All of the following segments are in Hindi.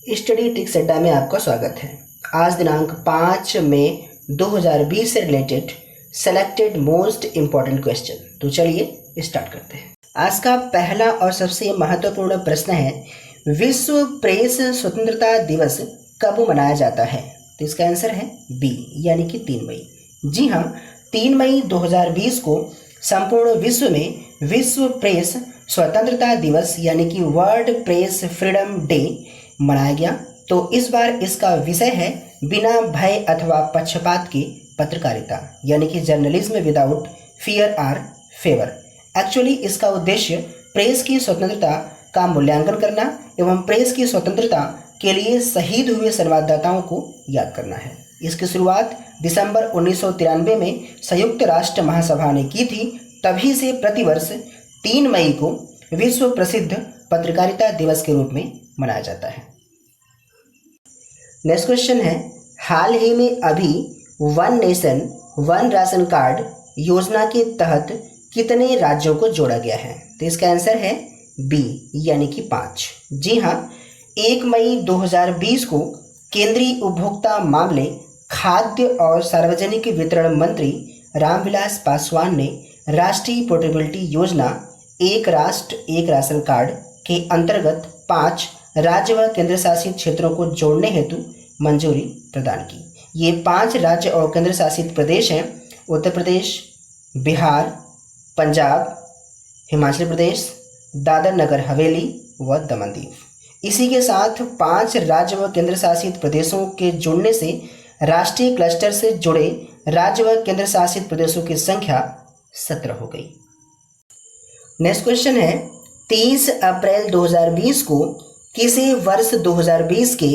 स्टडी ट्रिक्स अड्डा में आपका स्वागत है। आज दिनांक 5 मई 2020 से related selected most important question. तो चलिए स्टार्ट करते हैं। आज का पहला और सबसे महत्वपूर्ण प्रश्न है, विश्व प्रेस स्वतंत्रता दिवस कब मनाया जाता है? तो इसका आंसर है बी, यानी कि 3 मई। जी हाँ, 3 मई 2020 को संपूर्ण विश्व में विश्व प्रेस स्वतंत्रता दिवस यानी कि वर्ल्ड प्रेस फ्रीडम डे मनाया गया। तो इस बार इसका विषय है बिना भय अथवा पक्षपात की पत्रकारिता, यानी कि जर्नलिज्म विदाउट फियर और फेवर। एक्चुअली इसका उद्देश्य प्रेस की स्वतंत्रता का मूल्यांकन करना एवं प्रेस की स्वतंत्रता के लिए शहीद हुए संवाददाताओं को याद करना है। इसकी शुरुआत दिसंबर 1993 में संयुक्त राष्ट्र महासभा ने की थी। तभी से प्रतिवर्ष 3 मई को विश्व प्रसिद्ध पत्रकारिता दिवस के रूप में मनाया जाता है। नेक्स्ट क्वेश्चन है, हाल ही में अभी one nation one ration card योजना के तहत कितने राज्यों को जोड़ा गया है? तो इसका आंसर है बी, यानी कि 5। जी हाँ, 1 मई 2020 को केंद्रीय उपभोक्ता मामले, खाद्य और सार्वजनिक वितरण मंत्री रामविलास पासवान ने राष्ट्रीय पोर्टेबिलिटी योजना एक राष्ट्र एक राशन कार्ड के अंतर्गत 5 राज्य व केंद्र शासित क्षेत्रों को जोड़ने हेतु मंजूरी प्रदान की। ये 5 राज्य और केंद्र शासित प्रदेश हैं: उत्तर प्रदेश, बिहार, पंजाब, हिमाचल प्रदेश, दादर नगर हवेली व दमन दीव। इसी के साथ 5 राज्य व केंद्र शासित प्रदेशों के जुड़ने से राष्ट्रीय क्लस्टर से जुड़े राज्य व केंद्र शासित प्रदेशों की संख्या 17 हो गई। नेक्स्ट क्वेश्चन है, 30 अप्रैल 2020 को किसे वर्ष 2020 के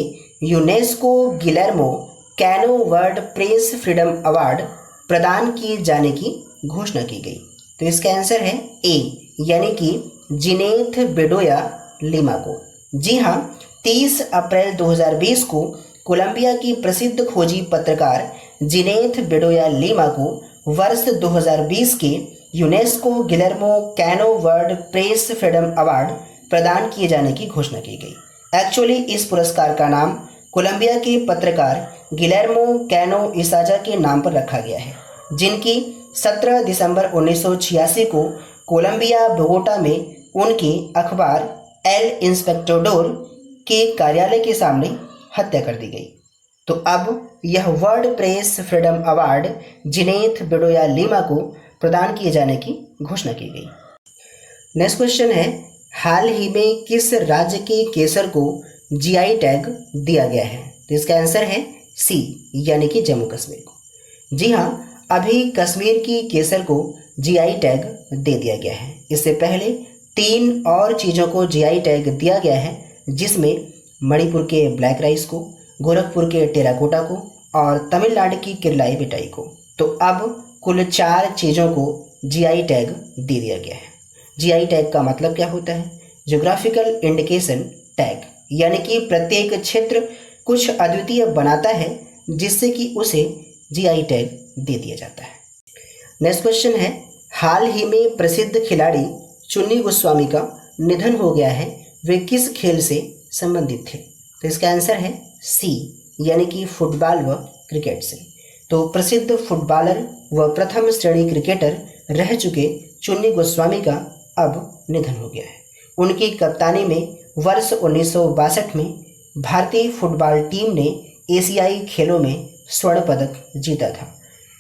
UNESCO Guillermo Cano World Press Freedom Award प्रदान किए जाने की घोषणा की गई? तो इसका आंसर है ए, यानी कि जिनेथ बेडोया लिमा को। जी हाँ, 30 अप्रैल 2020 को कोलंबिया की प्रसिद्ध खोजी पत्रकार जिनेथ बेडोया लिमा को वर्ष 2020 के UNESCO Guillermo Cano World Press Freedom Award प्रदान किए जाने की घोषणा की गई। एक्चुअली इस पुरस्कार का नाम कोलंबिया के पत्रकार गिलेर्मो कैनो इसाजा के नाम पर रखा गया है, जिनकी 17 दिसंबर 1986 को कोलंबिया बोगोटा में उनके अखबार एल इंस्पेक्टोडोर के कार्यालय के सामने हत्या कर दी गई। तो अब यह World Press Freedom Award Jineth Bedoya Lima को प्रदान किए जाने की घोषणा की गई। नेक्स्ट क्वेश्चन है, हाल ही में किस राज्य के केसर को जीआई टैग दिया गया है? तो इसका आंसर है सी, यानी कि जम्मू कश्मीर को। जी हाँ, अभी कश्मीर की केसर को जीआई टैग दे दिया गया है। इससे पहले 3 और चीज़ों को जीआई टैग दिया गया है, जिसमें मणिपुर के ब्लैक राइस को, गोरखपुर के टेराकोटा को और तमिलनाडु की किरलाई मिठाई को। तो अब कुल 4 चीज़ों को जीआई टैग दे दिया गया है। जीआई टैग का मतलब क्या होता है? ज्योग्राफिकल इंडिकेशन टैग, यानी कि प्रत्येक क्षेत्र कुछ अद्वितीय बनाता है जिससे कि उसे जीआई टैग दे दिया जाता है। नेक्स्ट क्वेश्चन है, हाल ही में प्रसिद्ध खिलाड़ी चुन्नी गोस्वामी का निधन हो गया है, वे किस खेल से संबंधित थे? तो इसका आंसर है सी, यानी कि फुटबॉल व क्रिकेट से। तो प्रसिद्ध फुटबॉलर व प्रथम श्रेणी क्रिकेटर रह चुके चुन्नी गोस्वामी का अब निधन हो गया है। उनकी कप्तानी में वर्ष 1962 में भारतीय फुटबॉल टीम ने एशियाई खेलों में स्वर्ण पदक जीता था।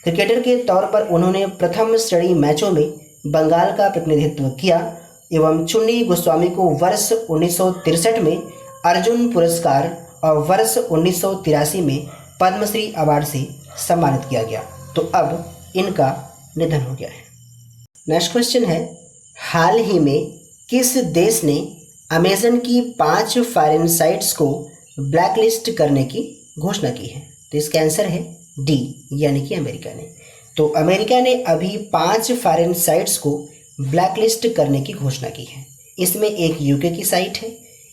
क्रिकेटर के तौर पर उन्होंने प्रथम श्रेणी मैचों में बंगाल का प्रतिनिधित्व किया एवं चुन्नी गोस्वामी को वर्ष 1963 में अर्जुन पुरस्कार और वर्ष 1983 में पद्मश्री अवार्ड से सम्मानित किया गया। तो अब इनका निधन हो गया है। नेक्स्ट क्वेश्चन है, हाल ही में किस देश ने अमेजन की 5 फॉरेन साइट्स को ब्लैकलिस्ट करने की घोषणा की है? तो इसका आंसर है डी, यानी कि अमेरिका ने। तो अमेरिका ने अभी 5 फॉरेन साइट्स को ब्लैकलिस्ट करने की घोषणा की है। इसमें एक यूके की साइट है,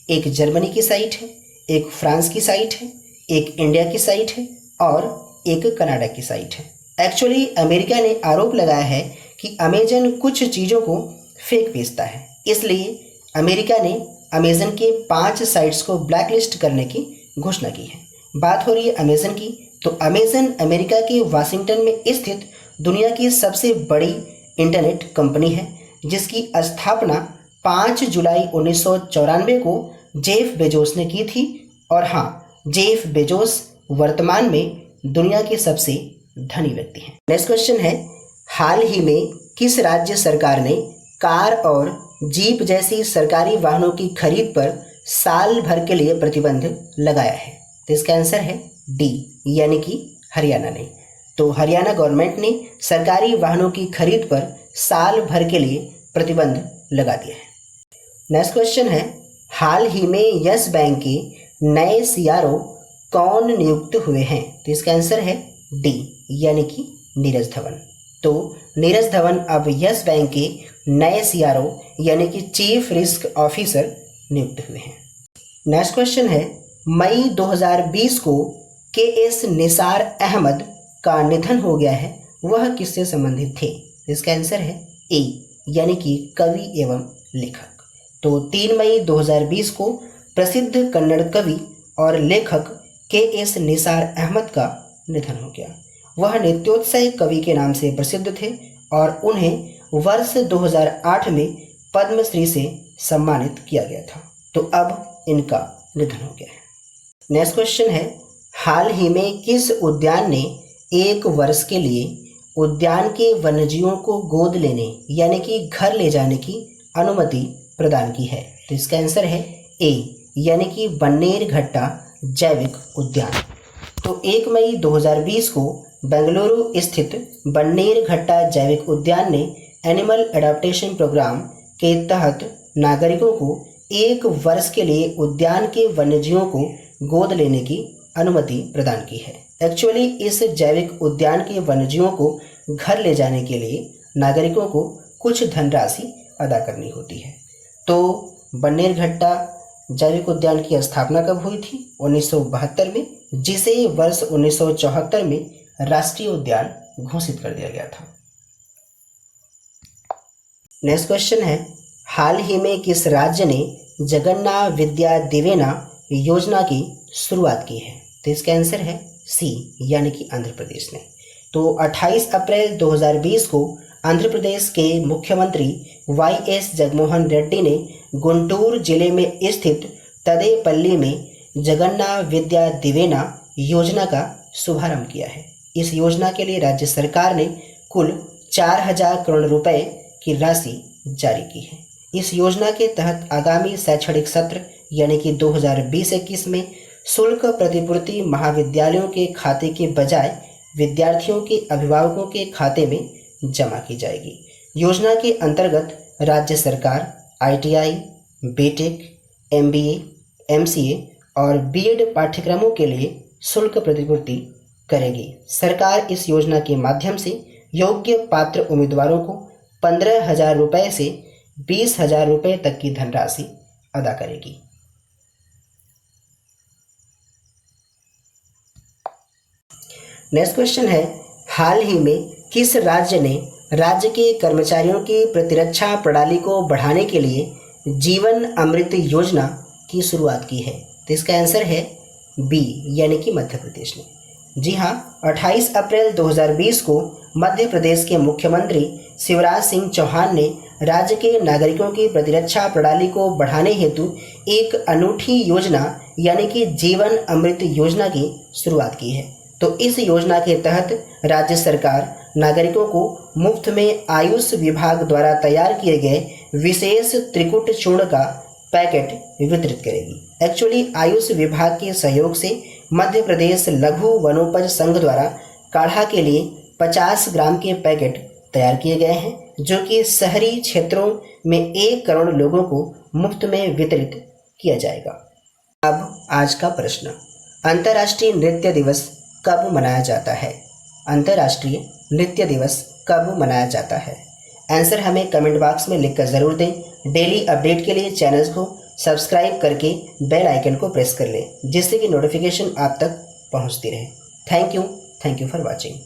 एक जर्मनी की साइट है, एक फ्रांस की साइट है, एक इंडिया की साइट है और एक कनाडा की साइट है। एक्चुअली अमेरिका ने आरोप लगाया है कि अमेजन कुछ चीज़ों को फेक बेचता है, इसलिए अमेरिका ने अमेजन के 5 साइट्स को ब्लैकलिस्ट करने की घोषणा की है। बात हो रही है अमेजन की, तो अमेजन अमेरिका के वाशिंगटन में स्थित दुनिया की सबसे बड़ी इंटरनेट कंपनी है, जिसकी स्थापना 5 जुलाई 1994 को जेफ बेजोस ने की थी। और हाँ, जेफ बेजोस वर्तमान में दुनिया के सबसे धनी व्यक्ति हैं। नेक्स्ट क्वेश्चन है, हाल ही में किस राज्य सरकार ने कार और जीप जैसी सरकारी वाहनों की खरीद पर साल भर के लिए प्रतिबंध लगाया है? तो इसका आंसर है डी, यानी कि हरियाणा ने। तो हरियाणा गवर्नमेंट ने सरकारी वाहनों की खरीद पर साल भर के लिए प्रतिबंध लगा दिया है। नेक्स्ट क्वेश्चन है, हाल ही में यस बैंक के नए सीआरओ कौन नियुक्त हुए हैं? तो इसका आंसर है डी, यानी कि नीरज धवन। तो नीरज धवन अब यस बैंक के नए सीआरओ यानी कि चीफ रिस्क ऑफिसर नियुक्त हुए हैं। नेक्स्ट क्वेश्चन है, मई 2020 को के.एस. निसार अहमद का निधन हो गया है, वह किससे संबंधित थे? इसका आंसर है ए, यानी कि कवि एवं लेखक। तो 3 मई 2020 को प्रसिद्ध कन्नड़ कवि और लेखक के.एस. निसार अहमद का निधन हो गया। वह नित्योत्सव कवि के नाम से प्रसिद्ध थे और उन्हें वर्ष 2008 में पद्मश्री से सम्मानित किया गया था। तो अब इनका निधन हो गया है। नेक्स्ट क्वेश्चन है, हाल ही में किस उद्यान ने 1 वर्ष के लिए उद्यान के वन्यजीवों को गोद लेने यानी कि घर ले जाने की अनुमति प्रदान की है? तो इसका आंसर है ए, यानी कि बन्नेरघट्टा जैविक उद्यान। तो 1 मई 2020 को बेंगलुरु स्थित बन्नेरघट्टा जैविक उद्यान ने एनिमल एडाप्टेशन प्रोग्राम के तहत नागरिकों को 1 वर्ष के लिए उद्यान के वन्यजीवों को गोद लेने की अनुमति प्रदान की है। एक्चुअली इस जैविक उद्यान के वन्यजीवों को घर ले जाने के लिए नागरिकों को कुछ धनराशि अदा करनी होती है। तो बन्नेरघट्टा जैविक उद्यान की स्थापना कब हुई थी? 1972 में, जिसे वर्ष 1974 में राष्ट्रीय उद्यान घोषित कर दिया गया था। नेक्स्ट क्वेश्चन है, हाल ही में किस राज्य ने जगन्नाथ विद्या दिवेना योजना की शुरुआत की है? तो इसका आंसर है सी, यानी कि आंध्र प्रदेश ने। तो 28 अप्रैल 2020 को आंध्र प्रदेश के मुख्यमंत्री वाई.एस. जगनमोहन रेड्डी ने गुंटूर जिले में स्थित तदेपल्ली में जगन्नाथ विद्या दिवेना योजना का शुभारंभ किया है। इस योजना के लिए राज्य सरकार ने कुल 4000 करोड़ रुपए की राशि जारी की है। इस योजना के तहत आगामी शैक्षणिक सत्र यानी कि 2020-21 में शुल्क प्रतिपूर्ति महाविद्यालयों के खाते के बजाय विद्यार्थियों के अभिभावकों के खाते में जमा की जाएगी। योजना के अंतर्गत राज्य सरकार ITI, बीटेक, MBA, MCA और BEd पाठ्यक्रमों के लिए शुल्क प्रतिपूर्ति करेगी। सरकार इस योजना के माध्यम से योग्य पात्र उम्मीदवारों को 15,000 रुपये से 20,000 रुपये तक की धनराशि अदा करेगी। नेक्स्ट क्वेश्चन है, हाल ही में किस राज्य ने राज्य के कर्मचारियों की प्रतिरक्षा प्रणाली को बढ़ाने के लिए जीवन अमृत योजना की शुरुआत की है? तो इसका आंसर है बी, यानी कि मध्य प्रदेश ने। जी हाँ, 28 अप्रैल 2020 को मध्य प्रदेश के मुख्यमंत्री शिवराज सिंह चौहान ने राज्य के नागरिकों की प्रतिरक्षा प्रणाली को बढ़ाने हेतु एक अनूठी योजना यानी कि जीवन अमृत योजना की शुरुआत की है। तो इस योजना के तहत राज्य सरकार नागरिकों को मुफ्त में आयुष विभाग द्वारा तैयार किए गए विशेष त्रिकुट चूर्ण का पैकेट वितरित करेगी। एक्चुअली आयुष विभाग के सहयोग से मध्य प्रदेश लघु वनोपज संघ द्वारा काढ़ा के लिए 50 ग्राम के पैकेट तैयार किए गए हैं, जो कि शहरी क्षेत्रों में 1 करोड़ लोगों को मुफ्त में वितरित किया जाएगा। अब आज का प्रश्न, अंतर्राष्ट्रीय नृत्य दिवस कब मनाया जाता है? अंतर्राष्ट्रीय नृत्य दिवस कब मनाया जाता है? आंसर हमें कमेंट बॉक्स में लिखकर ज़रूर दें। डेली अपडेट के लिए चैनल को सब्सक्राइब करके बेल आइकन को प्रेस कर लें, जिससे कि नोटिफिकेशन आप तक पहुंचती रहे। Thank you for watching.